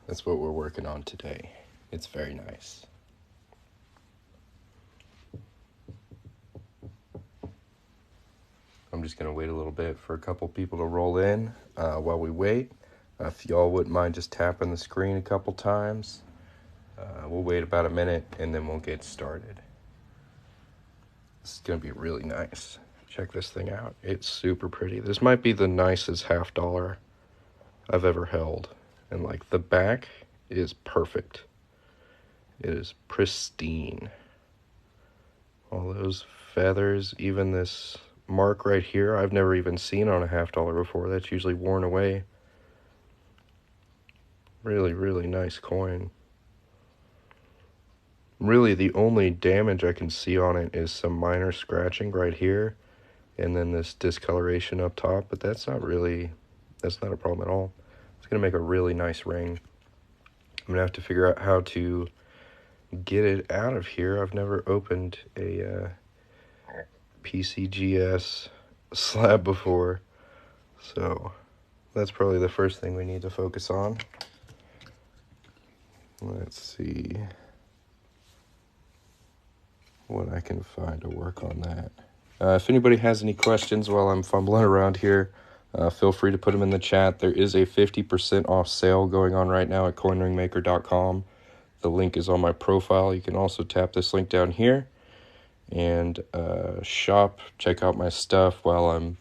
That's what we're working on today. It's very nice. I'm just going to wait a little bit for a couple people to roll in while we wait. If y'all wouldn't mind just tapping the screen a couple times, we'll wait about a minute and then we'll get started. This is going to be really nice. Check this thing out. It's super pretty. This might be the nicest $50 I've ever held. And like the back is perfect. It is pristine. All those feathers, even this mark right here, I've never even seen on a $50 before. That's usually worn away. Really, really nice coin. Really, the only damage I can see on it is some minor scratching right here, and then this discoloration up top, but that's not a problem at all. It's going to make a really nice ring. I'm going to have to figure out how to get it out of here. I've never opened a PCGS slab before, so that's probably the first thing we need to focus on. Let's see what I can find to work on that. If anybody has any questions while I'm fumbling around here, feel free to put them in the chat. There is a 50% off sale going on right now at coinringmaker.com. The link is on my profile. You can also tap this link down here and shop, check out my stuff while I'm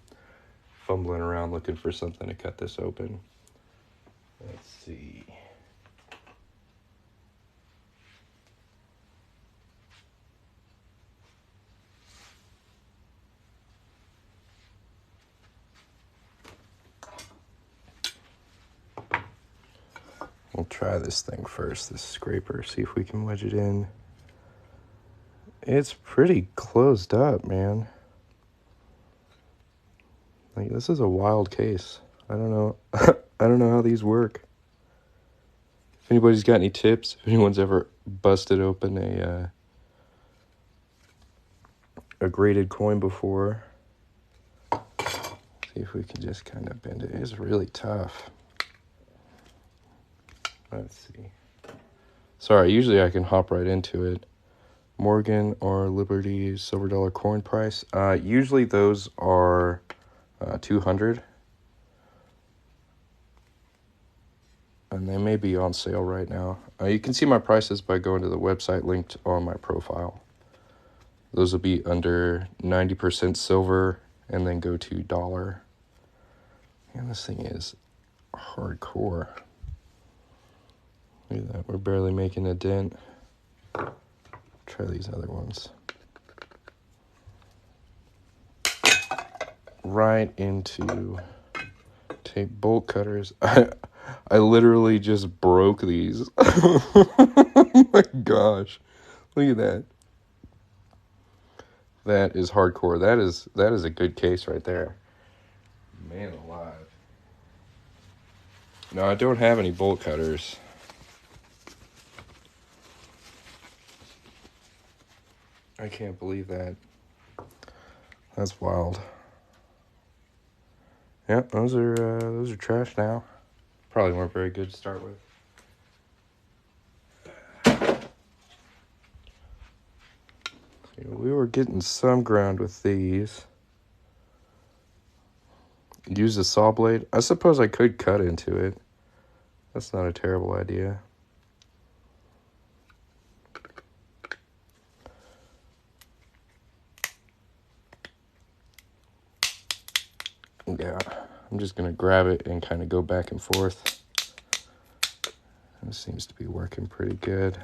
fumbling around looking for something to cut this open. Let's see. We'll try this thing first, this scraper, see if we can wedge it in. It's pretty closed up, man. Like, this is a wild case. I don't know. I don't know how these work. If anybody's got any tips, if anyone's ever busted open a graded coin before, see if we can just kind of bend it. It's really tough. Let's see. Sorry, usually I can hop right into it. Morgan or Liberty silver dollar coin price. Usually those are 200. And they may be on sale right now. You can see my prices by going to the website linked on my profile. Those will be under 90% silver and then go to dollar. And this thing is hardcore. Look at that, we're barely making a dent. Try these other ones. Right into tape bolt cutters. I literally just broke these. Oh my gosh. Look at that. That is hardcore. That is a good case right there. Man alive. No, I don't have any bolt cutters. I can't believe that. That's wild. Yep, those are trash now. Probably weren't very good to start with. We were getting some ground with these. Use a saw blade. I suppose I could cut into it. That's not a terrible idea. Yeah, I'm just going to grab it and kind of go back and forth. This seems to be working pretty good.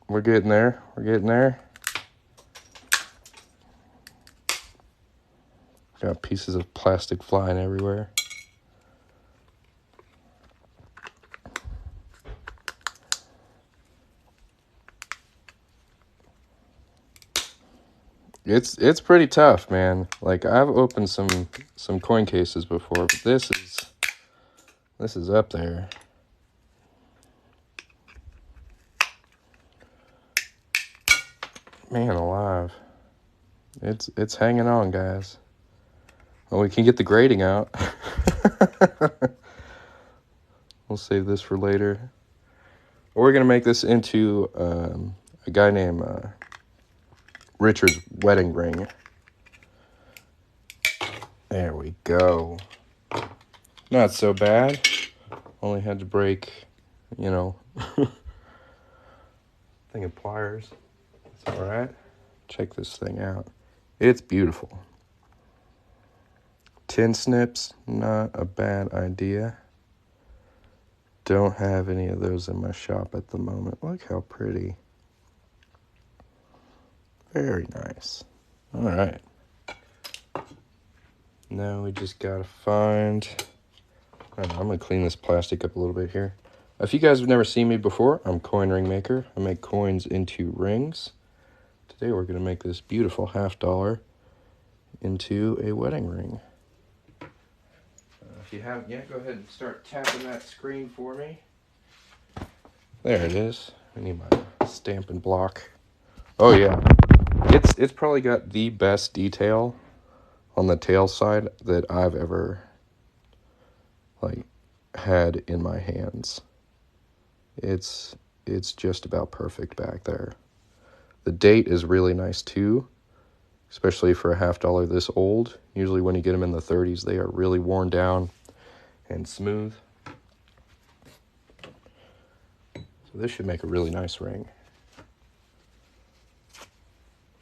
We're getting there. We're getting there. Got pieces of plastic flying everywhere. It's pretty tough, man. Like, I've opened some coin cases before, but this is up there. Man alive. It's hanging on, guys. Well, we can get the grading out. We'll save this for later. We're going to make this into a guy named Richard's wedding ring. There we go. Not so bad. Only had to break, you know, thing of pliers. It's all right. Check this thing out. It's beautiful. Tin snips, not a bad idea. Don't have any of those in my shop at the moment. Look how pretty. Very nice. All right. Now we just gotta find... I'm gonna clean this plastic up a little bit here. If you guys have never seen me before, I'm Coin Ring Maker. I make coins into rings. Today we're gonna make this beautiful $50 into a wedding ring. If you haven't yet, go ahead and start tapping that screen for me. There it is. I need my stamping block. Oh yeah, it's probably got the best detail on the tail side that I've ever had in my hands. It's just about perfect back there. The date is really nice too, especially for a $50 this old. Usually when you get them in the 30s, they are really worn down and smooth. So this should make a really nice ring.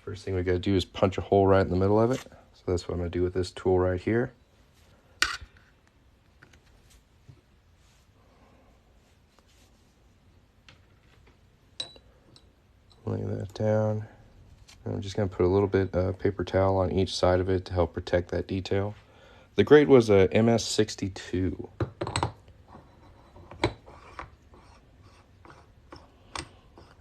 First thing we gotta do is punch a hole right in the middle of it. So that's what I'm gonna do with this tool right here. Lay that down. And I'm just gonna put a little bit of paper towel on each side of it to help protect that detail. The grade was a MS62.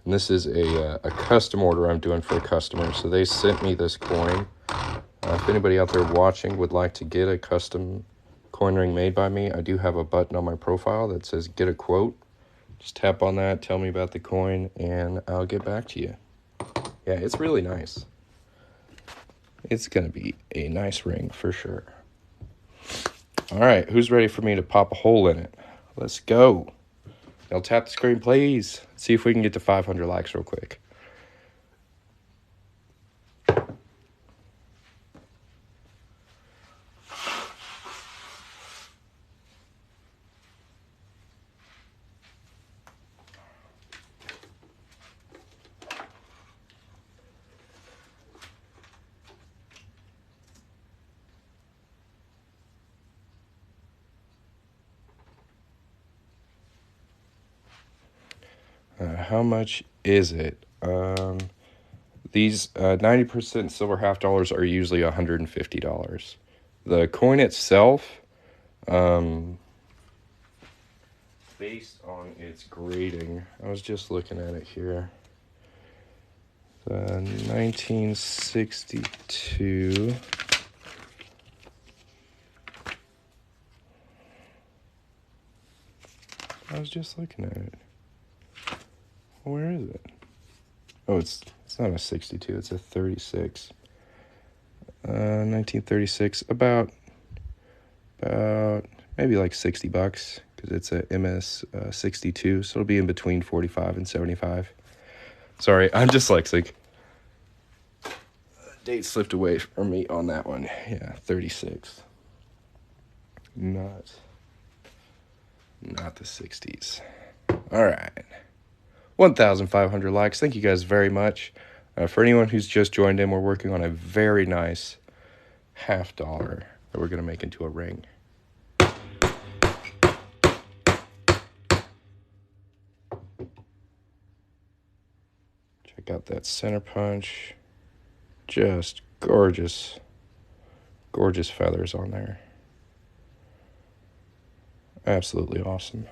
And this is a custom order I'm doing for a customer. So they sent me this coin. If anybody out there watching would like to get a custom coin ring made by me, I do have a button on my profile that says get a quote. Just tap on that, tell me about the coin, and I'll get back to you. Yeah, it's really nice. It's going to be a nice ring for sure. All right, who's ready for me to pop a hole in it? Let's go. Y'all tap the screen, please. Let's see if we can get to 500 likes real quick. How much is it? These 90% silver $50 are usually $150. The coin itself, based on its grading, I was just looking at it here. The 1962. I was just looking at it. Where is it? Oh, it's not a 62, it's a 36. 1936, about maybe like $60 because it's a MS 62, so it'll be in between 45 and 75. Sorry, I'm dyslexic. Date slipped away from me on that one. Yeah, 36. Not the 60s. All right. 1,500 likes. Thank you guys very much. For anyone who's just joined in, we're working on a very nice $50 that we're going to make into a ring. Check out that center punch. Just gorgeous, gorgeous feathers on there. Absolutely awesome.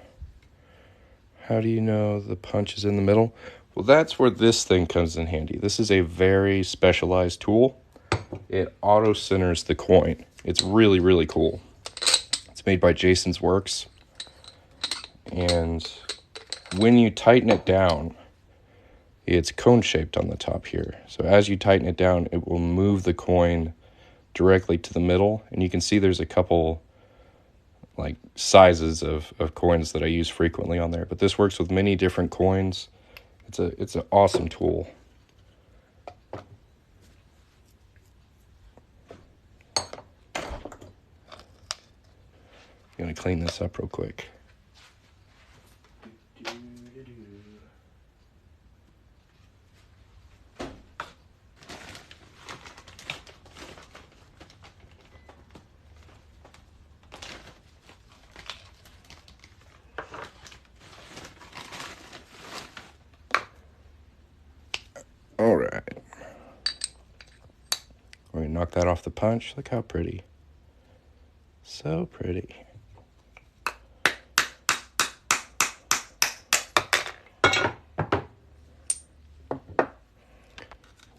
How do you know the punch is in the middle? Well, that's where this thing comes in handy. This is a very specialized tool. It auto-centers the coin. It's really, really cool. It's made by Jason's Works. And when you tighten it down, it's cone shaped on the top here. So as you tighten it down, it will move the coin directly to the middle. And you can see there's a couple like sizes of coins that I use frequently on there. But this works with many different coins. It's an awesome tool. I'm gonna clean this up real quick. All right. We're gonna knock that off the punch. Look how pretty. So pretty.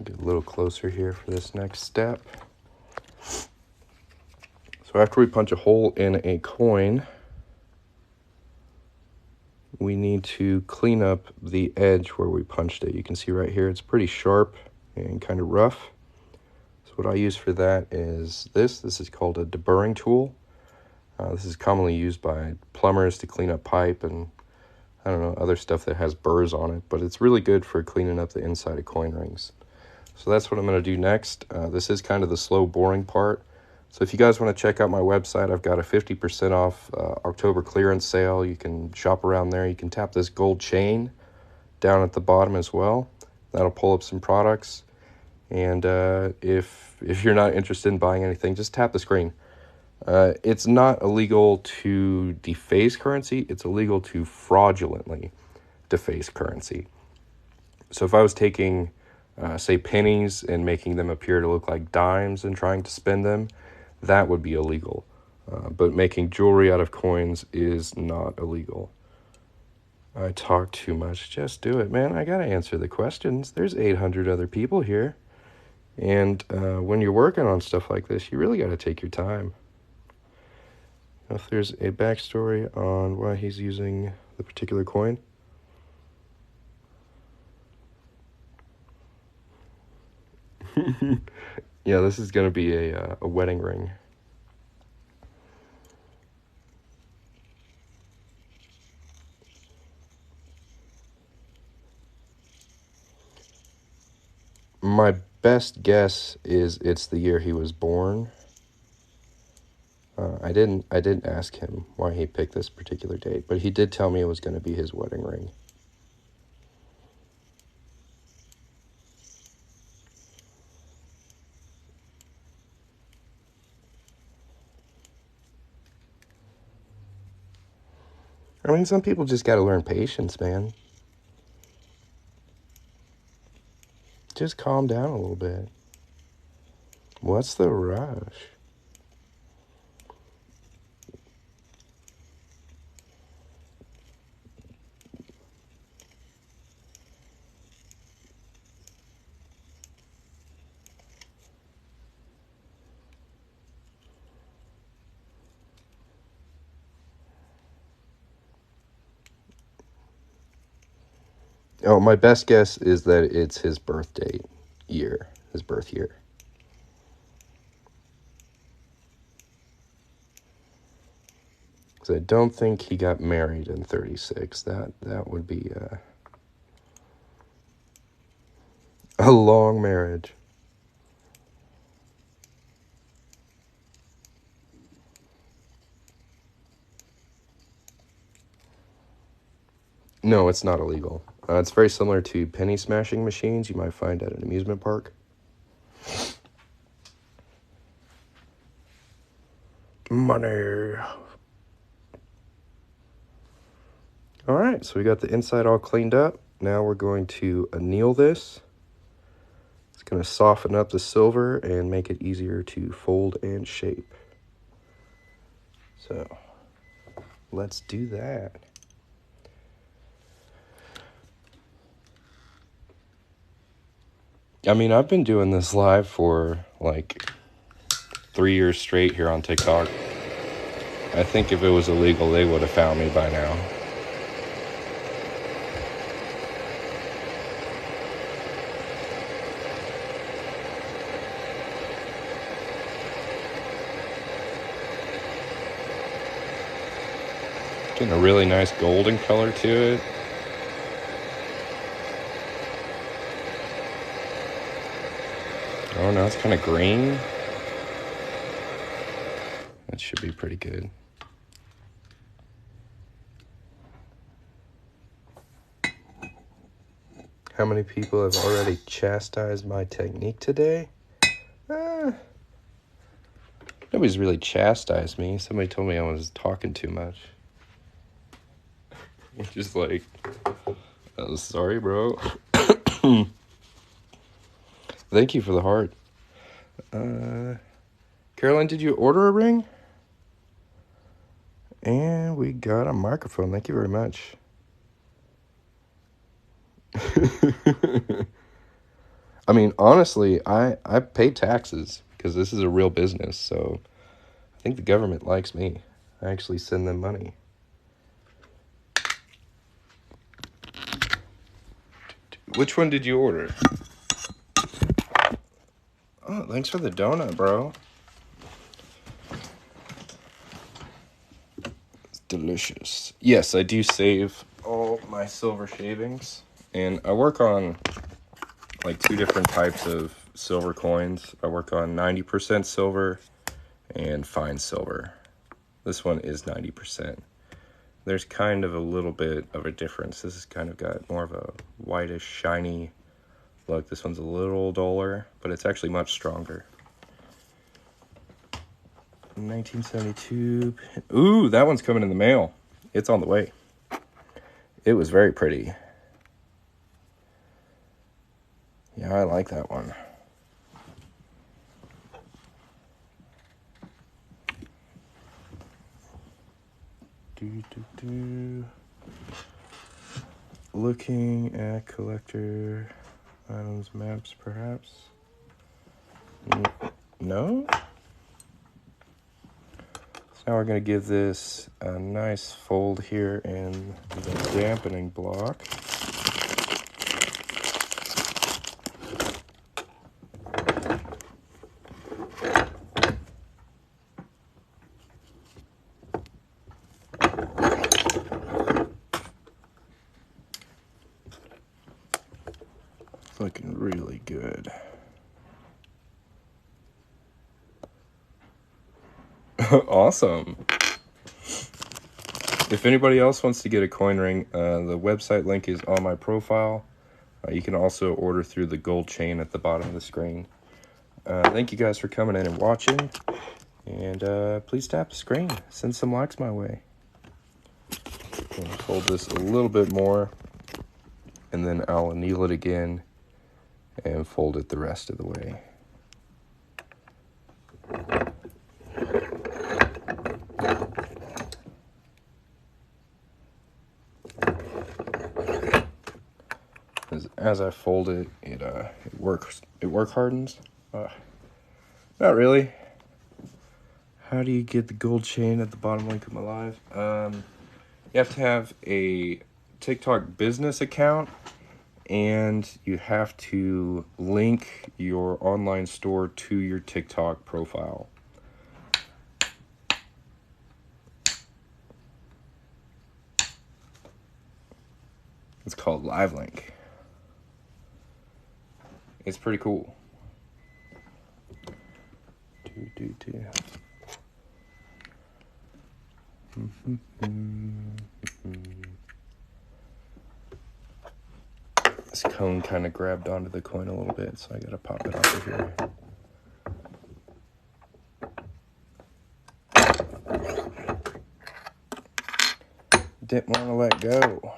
Get a little closer here for this next step. So after we punch a hole in a coin, we need to clean up the edge where we punched it. You can see right here, it's pretty sharp and kind of rough. So what I use for that is this. This is called a deburring tool. This is commonly used by plumbers to clean up pipe and, I don't know, other stuff that has burrs on it. But it's really good for cleaning up the inside of coin rings. So that's what I'm going to do next. This is kind of the slow, boring part. So if you guys want to check out my website, I've got a 50% off October clearance sale. You can shop around there. You can tap this gold chain down at the bottom as well. That'll pull up some products. And if you're not interested in buying anything, just tap the screen. It's not illegal to deface currency. It's illegal to fraudulently deface currency. So if I was taking, say, pennies and making them appear to look like dimes and trying to spend them, that would be illegal. But making jewelry out of coins is not illegal. I talk too much. Just do it, man. I got to answer the questions. There's 800 other people here. And when you're working on stuff like this, you really got to take your time. If there's a backstory on why he's using the particular coin. Yeah, this is going to be a wedding ring. My best guess is it's the year he was born. I didn't ask him why he picked this particular date, but he did tell me it was going to be his wedding ring. I mean, some people just got to learn patience, man. Just calm down a little bit. What's the rush? Oh, my best guess is that it's his birth date year, his birth year. Because I don't think he got married in 36. That would be a long marriage. No, it's not illegal. It's very similar to penny smashing machines you might find at an amusement park. Money. All right, so we got the inside all cleaned up. Now we're going to anneal this. It's going to soften up the silver and make it easier to fold and shape. So let's do that. I mean, I've been doing this live for like 3 years straight here on TikTok. I think if it was illegal, they would have found me by now. Getting a really nice golden color to it. Oh, now it's kind of green. That should be pretty good. How many people have already chastised my technique today? Nobody's really chastised me. Somebody told me I was talking too much. Just like, oh, sorry, bro. Thank you for the heart. Caroline, did you order a ring? And we got a microphone. Thank you very much. I mean, honestly, I pay taxes because this is a real business, so I think the government likes me. I actually send them money. Which one did you order? Oh, thanks for the donut, bro. It's delicious. Yes, I do save all my silver shavings, and I work on like 2 different types of silver coins. I work on 90% silver and fine silver. This one is 90%. There's kind of a little bit of a difference. This has kind of got more of a whitish, shiny look. This one's a little duller, but it's actually much stronger. 1972. Ooh, that one's coming in the mail. It's on the way. It was very pretty. Yeah, I like that one. Looking at collector items, maps, perhaps. No? So now we're going to give this a nice fold here in the dampening block. Looking really good. Awesome. If anybody else wants to get a coin ring, the website link is on my profile. You can also order through the gold chain at the bottom of the screen. Thank you guys for coming in and watching. And please tap the screen. Send some likes my way. I'll fold this a little bit more. And then I'll anneal it again and fold it the rest of the way. As I fold it, it work hardens. Not really. How do you get the gold chain at the bottom link of my live? You have to have a TikTok business account, and you have to link your online store to your TikTok profile. It's called LiveLink. It's pretty cool. This cone kind of grabbed onto the coin a little bit, so I gotta pop it off of here. Didn't want to let go.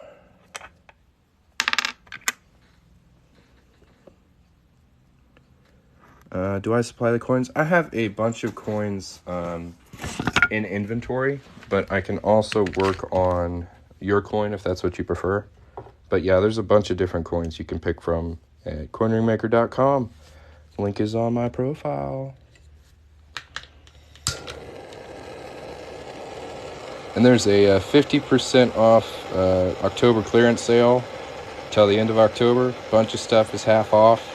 Do I supply the coins? I have a bunch of coins in inventory, but I can also work on your coin if that's what you prefer. But yeah, there's a bunch of different coins you can pick from at coinringmaker.com. Link is on my profile. And there's a 50% off October clearance sale till the end of October. Bunch of stuff is half off.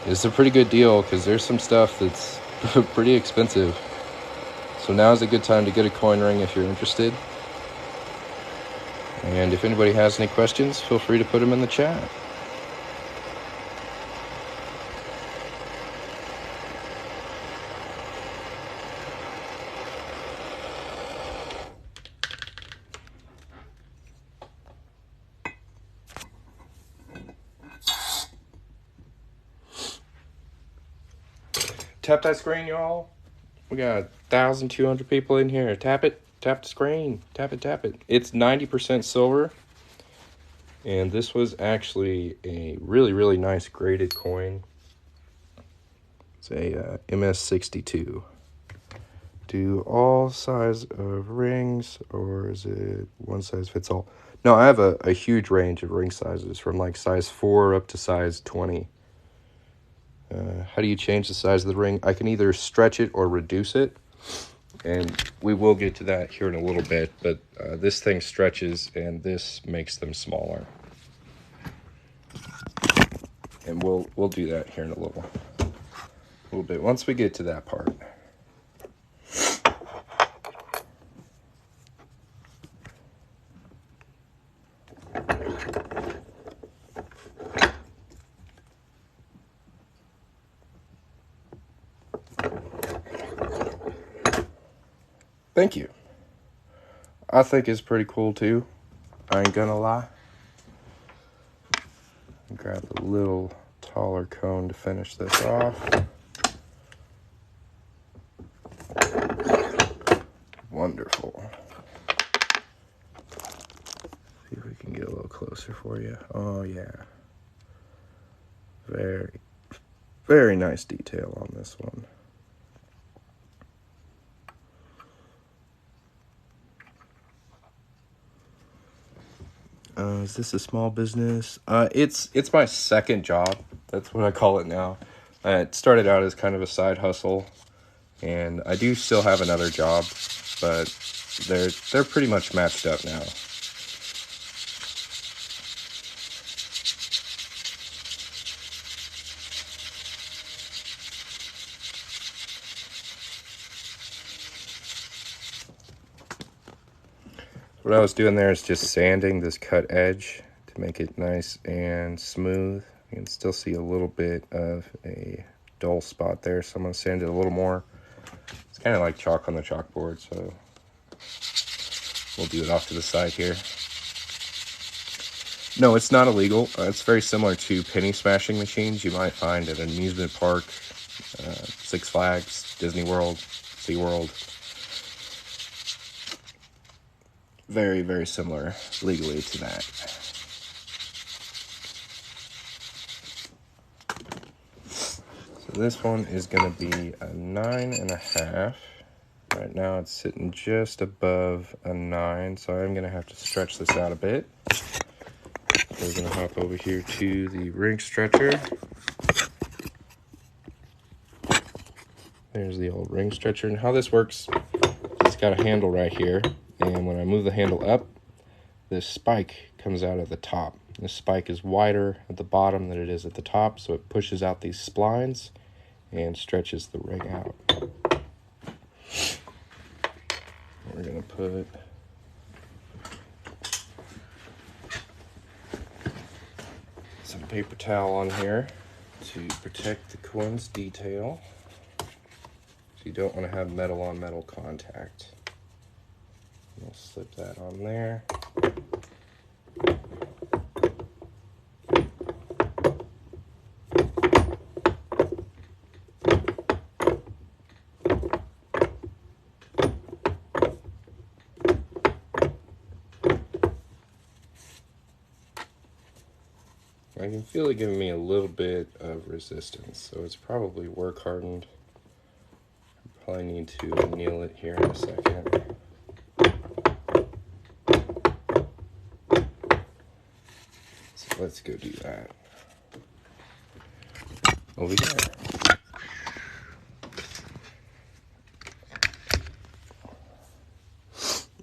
It's a pretty good deal because there's some stuff that's pretty expensive. So now is a good time to get a coin ring if you're interested. And if anybody has any questions, feel free to put them in the chat. Tap that screen, y'all. We got 1,200 people in here. Tap it. Tap the screen. Tap it, tap it. It's 90% silver. And this was actually a really, really nice graded coin. It's a MS62. Do all size of rings, or is it one size fits all? No, I have a huge range of ring sizes from like size 4 up to size 20. How do you change the size of the ring? I can either stretch it or reduce it, and we will get to that here in a little bit, but this thing stretches and this makes them smaller. And we'll do that here in a little bit once we get to that part. Thank you. I think it's pretty cool too. I ain't gonna lie. Grab a little taller cone to finish this off. Wonderful. See if we can get a little closer for you. Oh yeah. Very, very nice detail on this one. Is this a small business? It's my second job. That's what I call it now. It started out as kind of a side hustle, and I do still have another job, but they're pretty much matched up now. What I was doing there is just sanding this cut edge to make it nice and smooth. You can still see a little bit of a dull spot there, so I'm going to sand it a little more. It's kind of like chalk on the chalkboard, so we'll do it off to the side here. No, it's not illegal. It's very similar to penny smashing machines you might find at an amusement park, Six Flags, Disney World, SeaWorld. Very, very similar legally to that. So this one is going to be a 9.5. Right now it's sitting just above a 9, so I'm going to have to stretch this out a bit. So we're going to hop over here to the ring stretcher. There's the old ring stretcher, and how this works, it's got a handle right here. And when I move the handle up, this spike comes out at the top. This spike is wider at the bottom than it is at the top, so it pushes out these splines and stretches the ring out. We're going to put some paper towel on here to protect the coin's detail. So you don't want to have metal on metal contact. We'll slip that on there. I can feel it giving me a little bit of resistance, so it's probably work hardened. Probably need to anneal it here in a second. Let's go do that over here.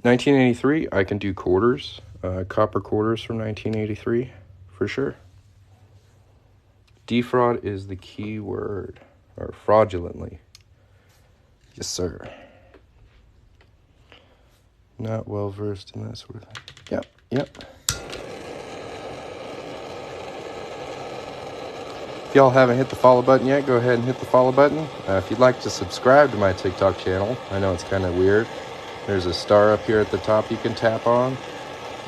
$1983, I can do quarters, copper quarters from 1983 for sure. Defraud is the key word, or fraudulently. Yes, sir. Not well versed in that sort of thing. Yeah. Yep. If y'all haven't hit the follow button yet, go ahead and hit the follow button. If you'd like to subscribe to my TikTok channel, I know it's kind of weird. There's a star up here at the top you can tap on.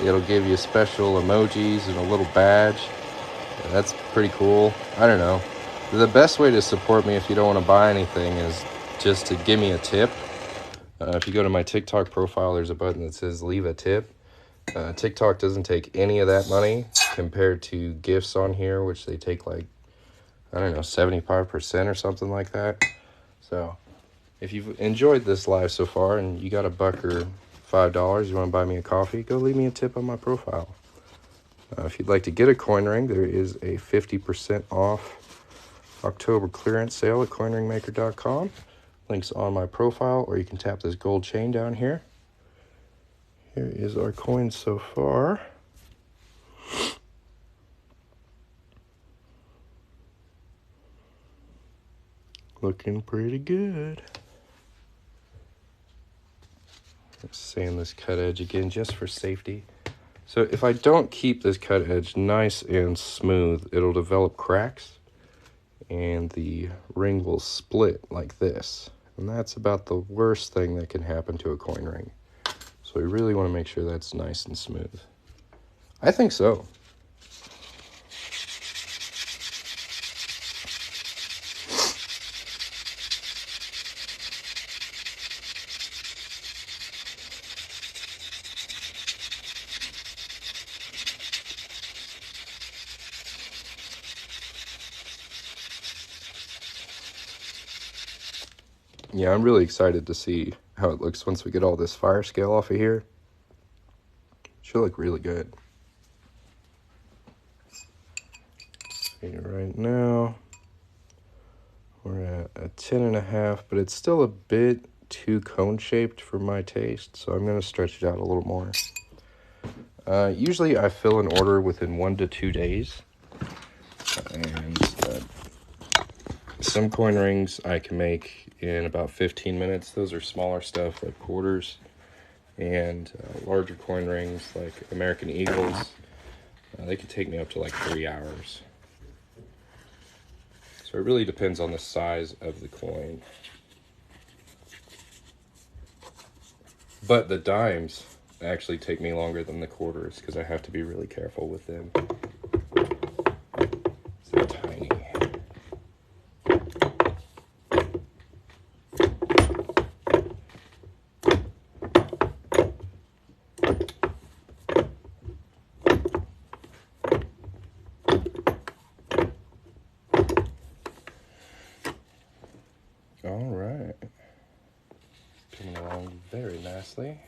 It'll give you special emojis and a little badge. That's pretty cool. I don't know. The best way to support me if you don't want to buy anything is just to give me a tip. If you go to my TikTok profile, there's a button that says leave a tip. TikTok doesn't take any of that money compared to gifts on here, which they take like, I don't know, 75% or something like that. So if you've enjoyed this live so far and you got $1 or $5, you want to buy me a coffee, go leave me a tip on my profile. If you'd like to get a coin ring, there is a 50% off October clearance sale at coinringmaker.com. Links on my profile, or you can tap this gold chain down here. Here is our coins so far. Looking pretty good. Let's sand this cut edge again just for safety. So if I don't keep this cut edge nice and smooth, it'll develop cracks and the ring will split like this. And that's about the worst thing that can happen to a coin ring. So we really want to make sure that's nice and smooth. I think so. Yeah, I'm really excited to see how it looks once we get all this fire scale off of here. Should look really good. See, right now we're at a 10.5, but it's still a bit too cone shaped for my taste, so I'm going to stretch it out a little more. Usually I fill an order within 1 to 2 days, and some coin rings I can make in about 15 minutes. Those are smaller stuff like quarters, and larger coin rings like American Eagles, they can take me up to like 3 hours. So it really depends on the size of the coin. But the dimes actually take me longer than the quarters because I have to be really careful with them. They're tiny. All right. Coming along very nicely.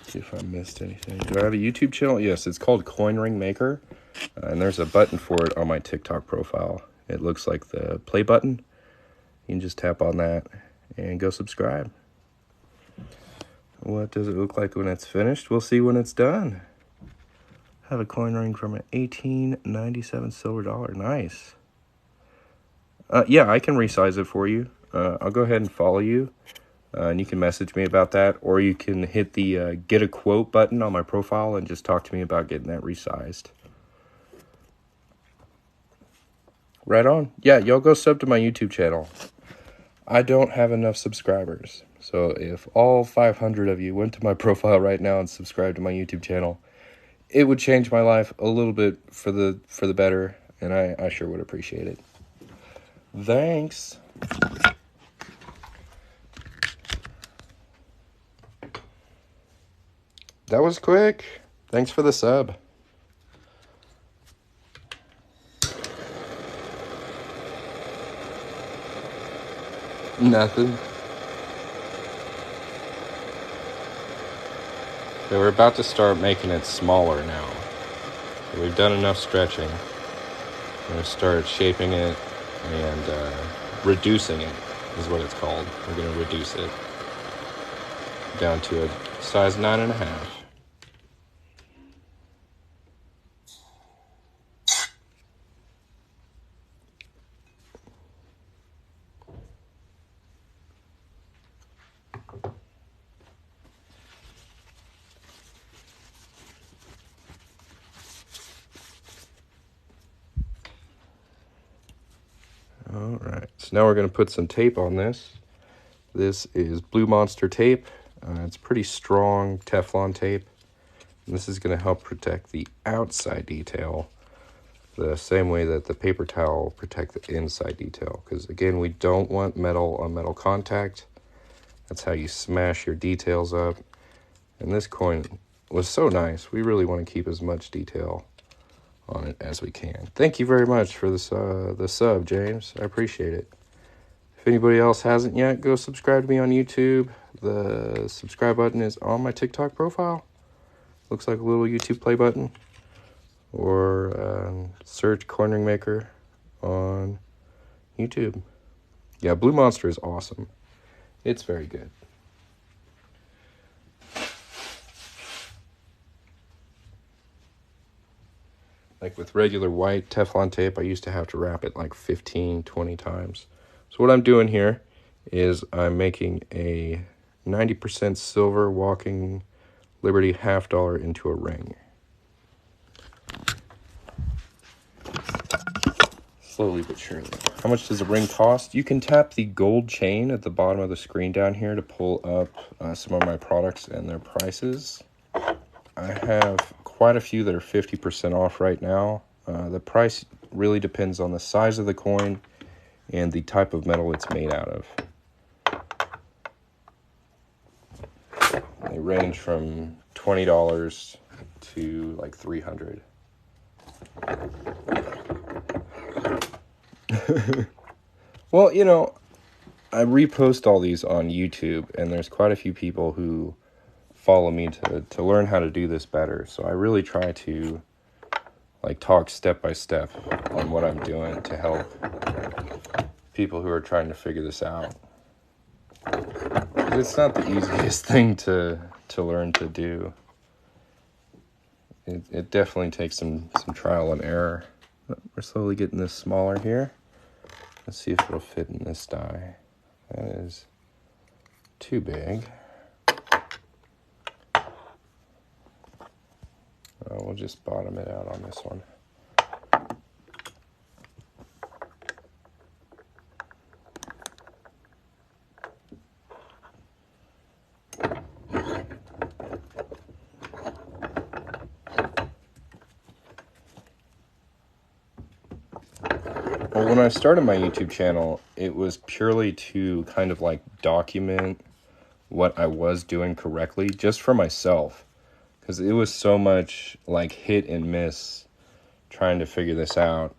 See if I missed anything. Do I have a YouTube channel? Yes, it's called Coin Ring Maker, and there's a button for it on my TikTok profile. It looks like the play button. You can just tap on that and go subscribe. What does it look like when it's finished? We'll see when it's done. Have a coin ring from an 1897 silver dollar. Nice. Yeah, I can resize it for you. I'll go ahead and follow you, and you can message me about that, or you can hit the get a quote button on my profile and just talk to me about getting that resized. Right on. Yeah, y'all go sub to my YouTube channel. I don't have enough subscribers. So if all 500 of you went to my profile right now and subscribed to my YouTube channel, it would change my life a little bit for the better, and I sure would appreciate it. Thanks. That was quick. Thanks for the sub. Nothing. So we're about to start making it smaller now. So we've done enough stretching. We're going to start shaping it and reducing it is what it's called. We're going to reduce it down to a size 9.5. All right, so now we're going to put some tape on this. This is Blue Monster tape. It's pretty strong Teflon tape. And this is going to help protect the outside detail the same way that the paper towel will protect the inside detail. Because again, we don't want metal on metal contact. That's how you smash your details up. And this coin was so nice. We really want to keep as much detail on it as we can. Thank you very much for this, the sub, James. I appreciate it. If anybody else hasn't yet, go subscribe to me on YouTube. The subscribe button is on my TikTok profile. Looks like a little YouTube play button. Or search Coin Ring Maker on YouTube. Yeah, Blue Monster is awesome. It's very good. Like with regular white Teflon tape, I used to have to wrap it like 15, 20 times. So what I'm doing here is I'm making a 90% silver Walking Liberty $half into a ring. Slowly but surely. How much does a ring cost? You can tap the gold chain at the bottom of the screen down here to pull up some of my products and their prices. I have quite a few that are 50% off right now. The price really depends on the size of the coin and the type of metal it's made out of. They range from $20 to like $300. Well, you know, I repost all these on YouTube, and there's quite a few people who follow me to learn how to do this better. So I really try to like talk step by step on what I'm doing to help people who are trying to figure this out. It's not the easiest thing to learn to do. It definitely takes some trial and error. We're slowly getting this smaller here. Let's see if it'll fit in this die. That is too big. We'll just bottom it out on this one. Well, when I started my YouTube channel, it was purely to kind of like document what I was doing correctly just for myself. Because it was so much like hit and miss trying to figure this out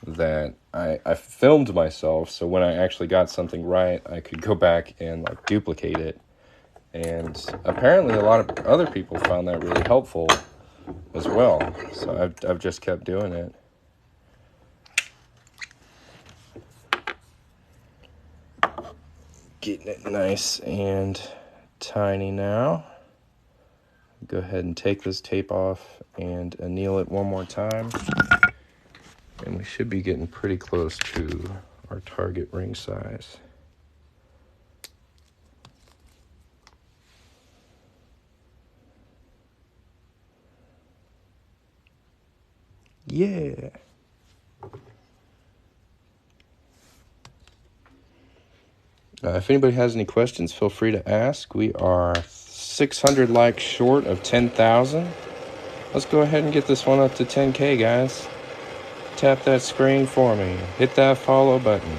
that I filmed myself. So when I actually got something right, I could go back and like duplicate it. And apparently a lot of other people found that really helpful as well. So I've just kept doing it. Getting it nice and tiny now. Go ahead and take this tape off and anneal it one more time. And we should be getting pretty close to our target ring size. Yeah. If anybody has any questions, feel free to ask. We are 600 likes short of 10,000. Let's go ahead and get this one up to 10K, guys. Tap that screen for me. Hit that follow button.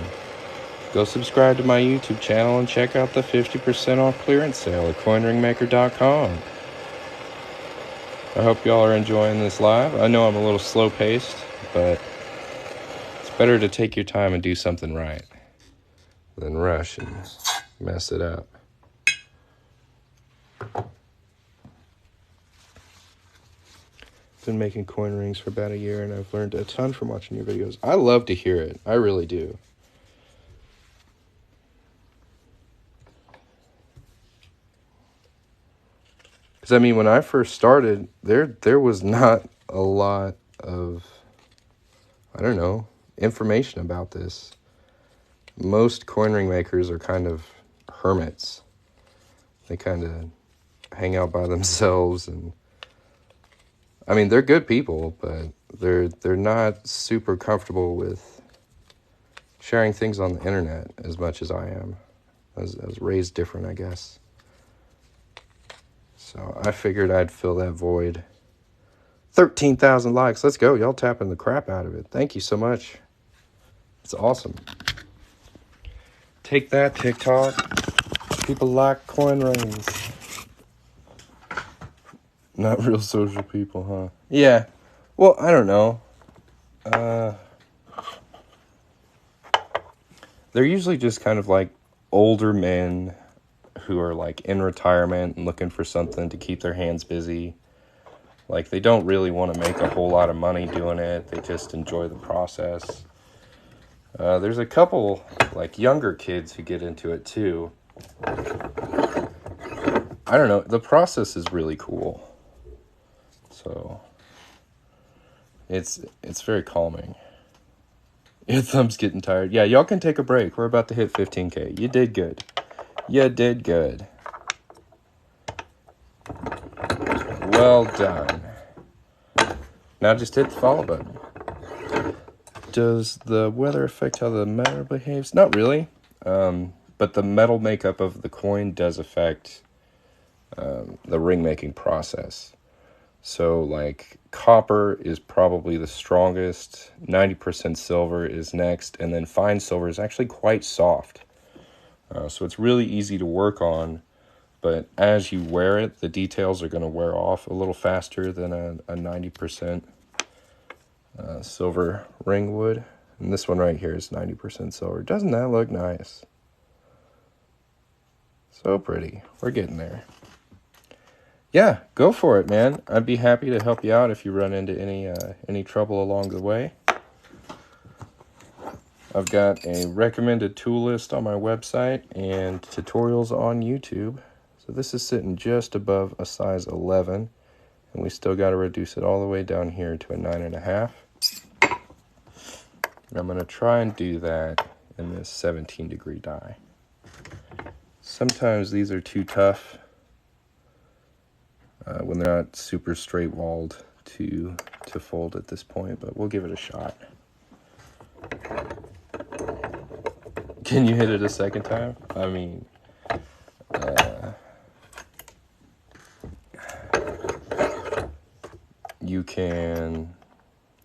Go subscribe to my YouTube channel and check out the 50% off clearance sale at coinringmaker.com. I hope y'all are enjoying this live. I know I'm a little slow-paced, but it's better to take your time and do something right than rush and mess it up. Been making coin rings for about a year, and I've learned a ton from watching your videos. I love to hear it. I really do. Because, I mean, when I first started, there was not a lot of, I don't know, information about this. Most coin ring makers are kind of hermits. They kind of hang out by themselves, and I mean, they're good people, but they're not super comfortable with sharing things on the internet as much as I am. I was raised different, I guess. So I figured I'd fill that void. 13,000 likes. Let's go. Y'all tapping the crap out of it. Thank you so much. It's awesome. Take that, TikTok. People like coin rings. Not real social people, huh? Yeah. Well, I don't know. They're usually just kind of like older men who are like in retirement and looking for something to keep their hands busy. Like they don't really want to make a whole lot of money doing it. They just enjoy the process. There's a couple like younger kids who get into it too. I don't know. The process is really cool. So it's very calming. Your thumb's getting tired. Yeah, y'all can take a break. We're about to hit 15K. You did good. You did good. Well done. Now just hit the follow button. Does the weather affect how the metal behaves? Not really. But the metal makeup of the coin does affect the ring making process. So like copper is probably the strongest, 90% silver is next, and then fine silver is actually quite soft. So it's really easy to work on, but as you wear it, the details are going to wear off a little faster than a 90% silver ring would. And this one right here is 90% silver. Doesn't that look nice? So pretty. We're getting there. Yeah, go for it, man. I'd be happy to help you out if you run into any trouble along the way. I've got a recommended tool list on my website and tutorials on YouTube. So this is sitting just above a size 11, and we still got to reduce it all the way down here to a 9.5. And I'm going to try and do that in this 17-degree die. Sometimes these are too tough when they're not super straight-walled to fold at this point, but we'll give it a shot. Can you hit it a second time? I mean, you can,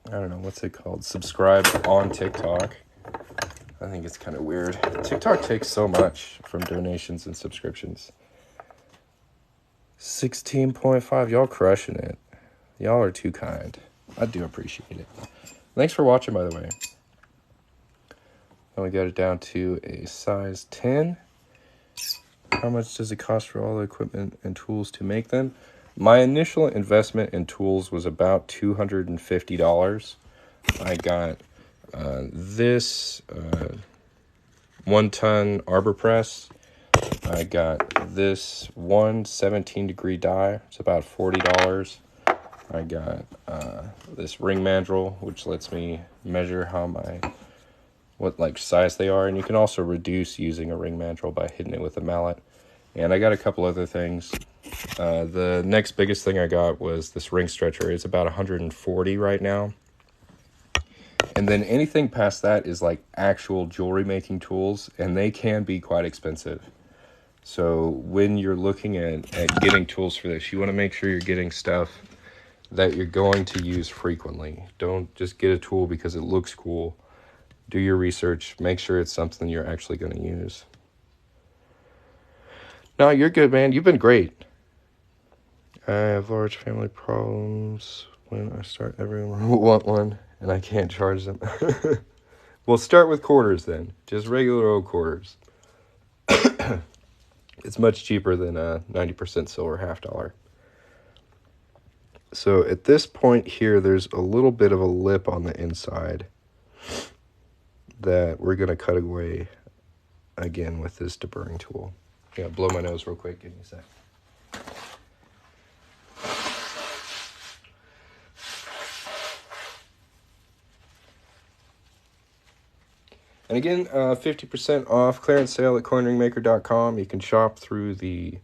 I don't know, what's it called? Subscribe on TikTok. I think it's kind of weird. TikTok takes so much from donations and subscriptions. 16.5, y'all crushing it. Y'all are too kind. I do appreciate it. Thanks for watching, by the way. Now we got it down to a size 10. How much does it cost for all the equipment and tools to make them? My initial investment in tools was about $250. I got this 1-ton arbor press. I got this 17-degree die. It's about $40. I got this ring mandrel, which lets me measure what like size they are, and you can also reduce using a ring mandrel by hitting it with a mallet. And I got a couple other things. The next biggest thing I got was this ring stretcher. It's about 140 right now. And then anything past that is like actual jewelry making tools, and they can be quite expensive. So when you're looking at getting tools for this, you want to make sure you're getting stuff that you're going to use frequently. Don't just get a tool because it looks cool. Do your research. Make sure it's something you're actually going to use. No, you're good, man. You've been great. I have large family problems. When I start, everyone will want one, and I can't charge them. We'll start with quarters then. Just regular old quarters. It's much cheaper than a 90% silver $50. So at this point here, there's a little bit of a lip on the inside that we're going to cut away again with this deburring tool. Yeah, blow my nose real quick. Give me a sec. And again, 50% off clearance sale at coinringmaker.com. You can shop through the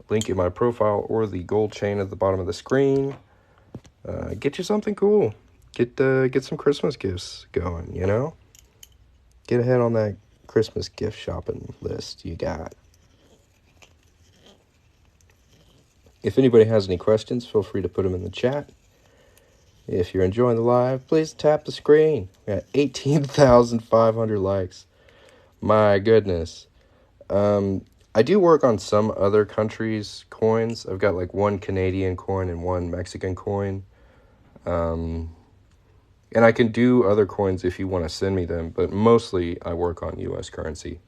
link in my profile or the gold chain at the bottom of the screen. Get you something cool. Get some Christmas gifts going, you know? get ahead on that Christmas gift shopping list you got. If anybody has any questions, feel free to put them in the chat. If you're enjoying the live, please tap the screen. We got 18,500 likes. My goodness. I do work on some other countries' coins. I've got like one Canadian coin and one Mexican coin. And I can do other coins if you want to send me them, but mostly I work on US currency.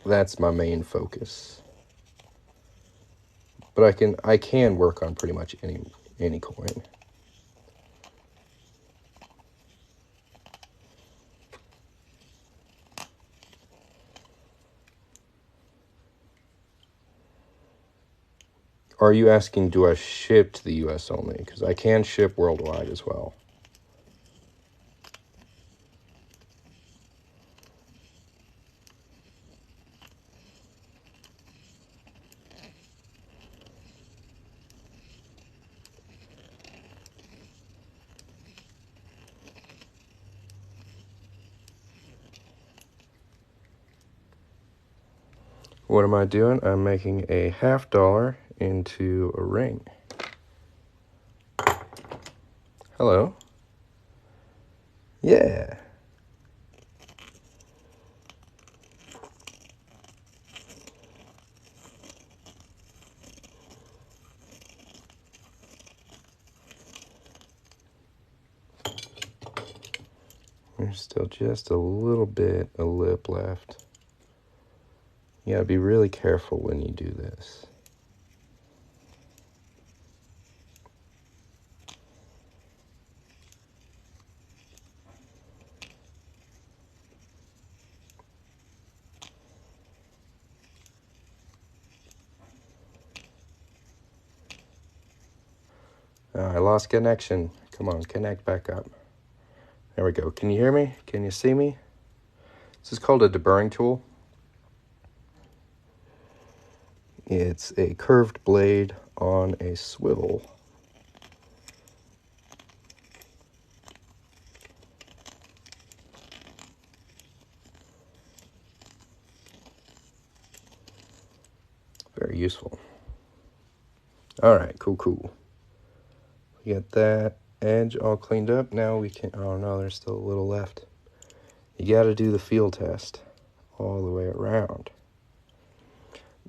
That's my main focus. But I can work on pretty much any coin. Are you asking, do I ship to the US only? Because I can ship worldwide as well. What am I doing? I'm making a $50 into a ring. Hello. Yeah. There's still just a little bit of lip left. You gotta be really careful when you do this. I lost connection. Come on, connect back up. There we go. Can you hear me? Can you see me? This is called a deburring tool. It's a curved blade on a swivel. Very useful. All right, cool. We got that edge all cleaned up. Now we can, oh no, there's still a little left. You got to do the feel test all the way around.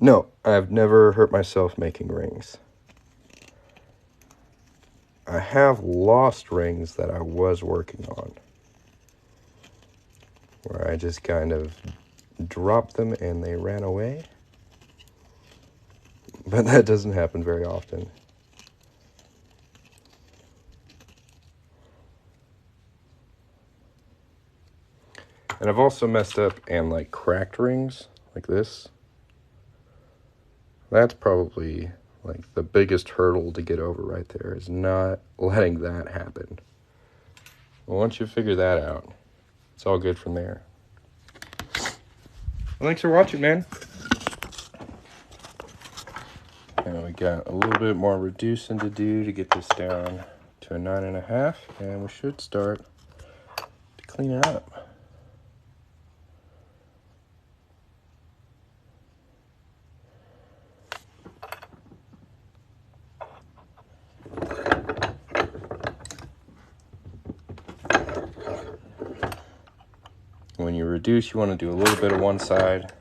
No, I've never hurt myself making rings. I have lost rings that I was working on, where I just kind of dropped them and they ran away. But that doesn't happen very often. And I've also messed up and like cracked rings like this. That's probably like the biggest hurdle to get over right there, is not letting that happen. Well, once you figure that out, it's all good from there. Well, thanks for watching, man. And we got a little bit more reducing to do to get this down to a 9.5, and we should start to clean it up. When you reduce, you want to do a little bit of one side,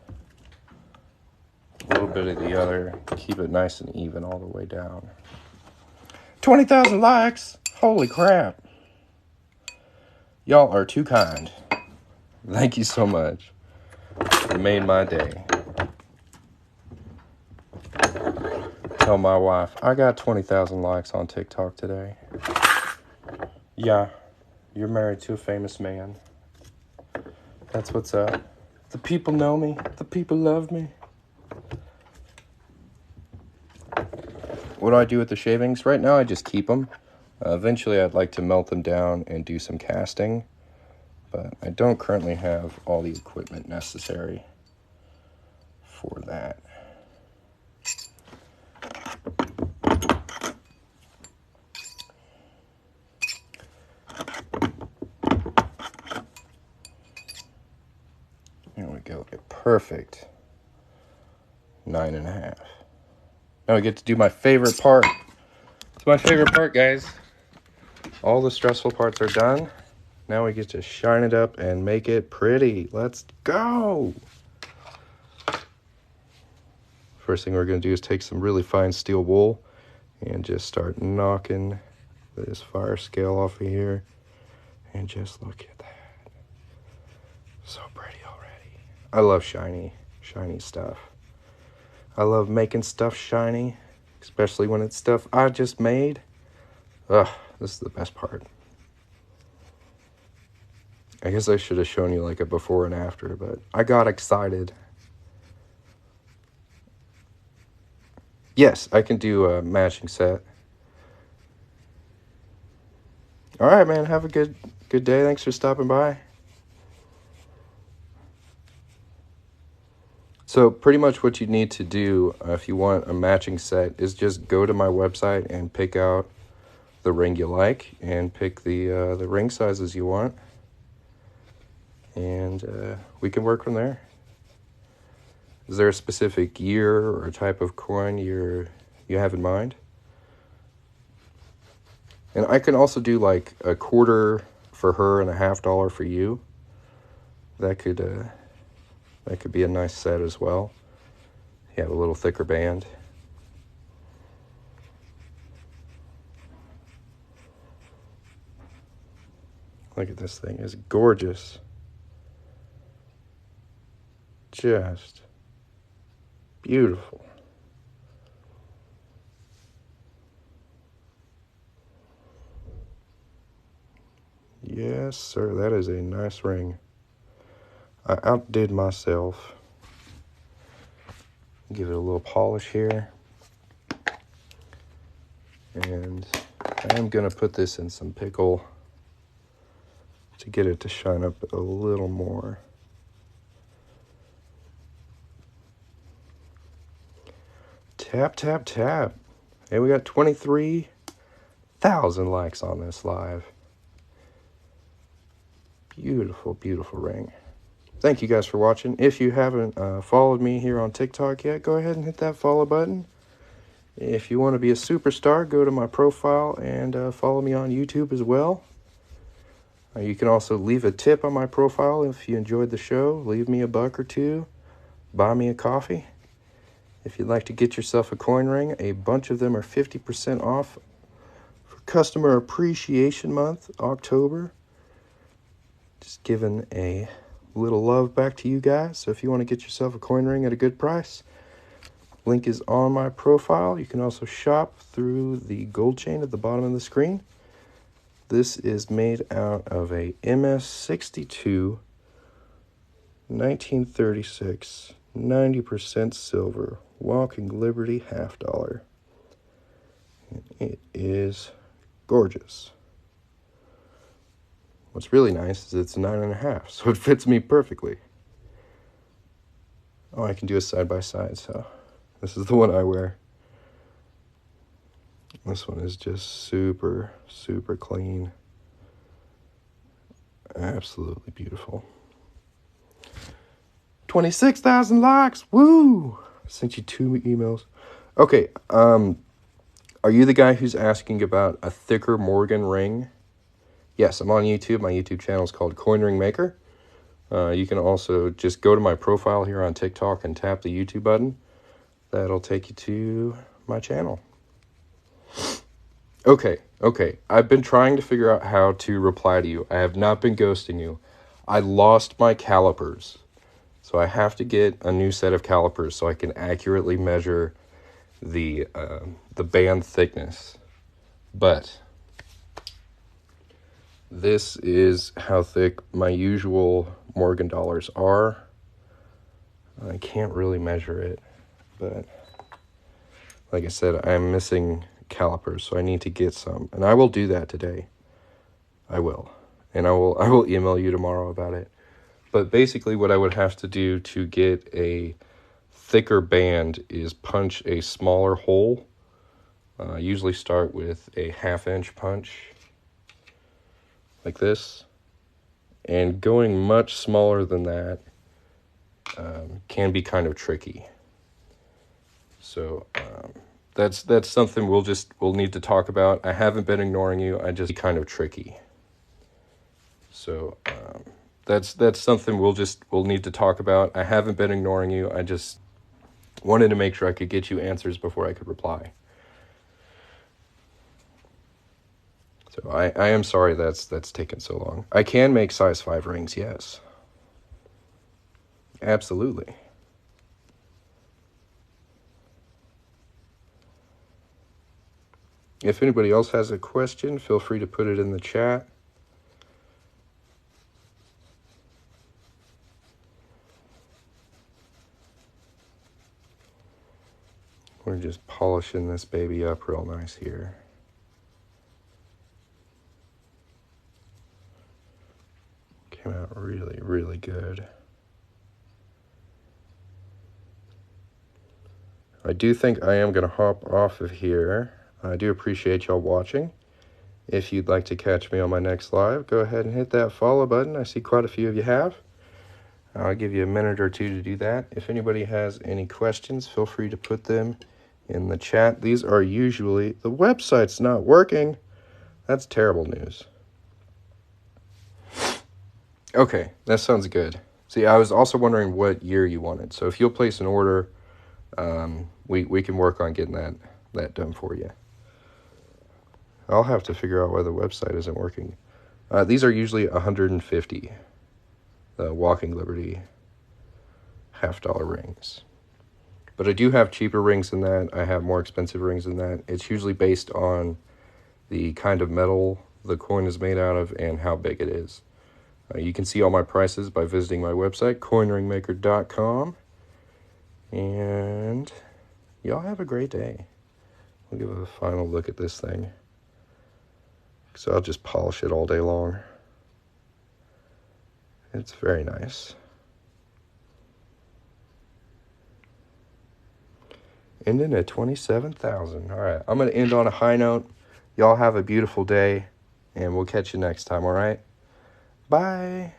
a little bit of the other. Keep it nice and even all the way down. 20,000 likes! Holy crap! Y'all are too kind. Thank you so much. It made my day. Tell my wife, I got 20,000 likes on TikTok today. Yeah, you're married to a famous man. That's what's up. The people know me. The people love me. What do I do with the shavings? Right now I just keep them. Eventually I'd like to melt them down and do some casting, but I don't currently have all the equipment necessary for that. There we go. Perfect. 9.5. Now we get to do my favorite part. It's my favorite part, guys. All the stressful parts are done. Now we get to shine it up and make it pretty. Let's go! First thing we're going to do is take some really fine steel wool and just start knocking this fire scale off of here. And just look at that. So pretty already. I love shiny stuff. I love making stuff shiny, especially when it's stuff I just made. Ugh, this is the best part. I guess I should have shown you like a before and after, but I got excited. Yes, I can do a matching set. All right, man, have a good day. Thanks for stopping by. So pretty much what you need to do if you want a matching set is just go to my website and pick out the ring you like and pick the ring sizes you want. And we can work from there. Is there a specific year or a type of coin you have in mind? And I can also do like a quarter for her and a $50 for you. That could be a nice set as well. You have a little thicker band. Look at this thing, it's gorgeous. Just beautiful. Yes, sir, that is a nice ring. I outdid myself. Give it a little polish here. And I am going to put this in some pickle to get it to shine up a little more. Tap, tap, tap. Hey, we got 23,000 likes on this live. Beautiful, beautiful ring. Thank you guys for watching. If you haven't followed me here on TikTok yet, go ahead and hit that follow button. If you want to be a superstar, go to my profile and follow me on YouTube as well. You can also leave a tip on my profile if you enjoyed the show. Leave me $1 or $2. Buy me a coffee. If you'd like to get yourself a coin ring, a bunch of them are 50% off for Customer Appreciation Month, October. Just giving a little love back to you guys. So if you want to get yourself a coin ring at a good price, link is on my profile. You can also shop through the gold chain at the bottom of the screen. This is made out of a MS62 1936 90% silver Walking Liberty $50. And it is gorgeous. What's really nice is it's 9.5, so it fits me perfectly. Oh, I can do a side by side, so this is the one I wear. This one is just super, super clean. Absolutely beautiful. 26,000 likes, woo! Sent you 2 emails. Okay, are you the guy who's asking about a thicker Morgan ring? Yes, I'm on YouTube. My YouTube channel is called Coin Ring Maker. You can also just go to my profile here on TikTok and tap the YouTube button. That'll take you to my channel. Okay. I've been trying to figure out how to reply to you. I have not been ghosting you. I lost my calipers. So I have to get a new set of calipers so I can accurately measure the band thickness. But this is how thick my usual Morgan dollars are. I can't really measure it, but like I said, I'm missing calipers, so I need to get some, and I will do that today. I will, and I will email you tomorrow about it. But basically what I would have to do to get a thicker band is punch a smaller hole. Usually start with a 1/2 inch punch like this, and going much smaller than that can be kind of tricky. So that's something we'll need to talk about. I haven't been ignoring you. I just kind of tricky. So that's something we'll need to talk about. I haven't been ignoring you. I just wanted to make sure I could get you answers before I could reply. So I am sorry that's taken so long. I can make size 5 rings, yes. Absolutely. If anybody else has a question, feel free to put it in the chat. We're just polishing this baby up real nice here. Came out really, really good. I do think I am going to hop off of here. I do appreciate y'all watching. If you'd like to catch me on my next live, go ahead and hit that follow button. I see quite a few of you have. I'll give you a minute or two to do that. If anybody has any questions, feel free to put them in the chat. These are usually... The website's not working. That's terrible news. Okay, that sounds good. See, I was also wondering what year you wanted. So if you'll place an order, we can work on getting that done for you. I'll have to figure out why the website isn't working. These are usually 150. The Walking Liberty $50 rings. But I do have cheaper rings than that. I have more expensive rings than that. It's usually based on the kind of metal the coin is made out of and how big it is. You can see all my prices by visiting my website, coinringmaker.com. And y'all have a great day. We'll give a final look at this thing. So I'll just polish it all day long. It's very nice. Ending at 27,000. All right, I'm going to end on a high note. Y'all have a beautiful day, and we'll catch you next time, all right? Bye.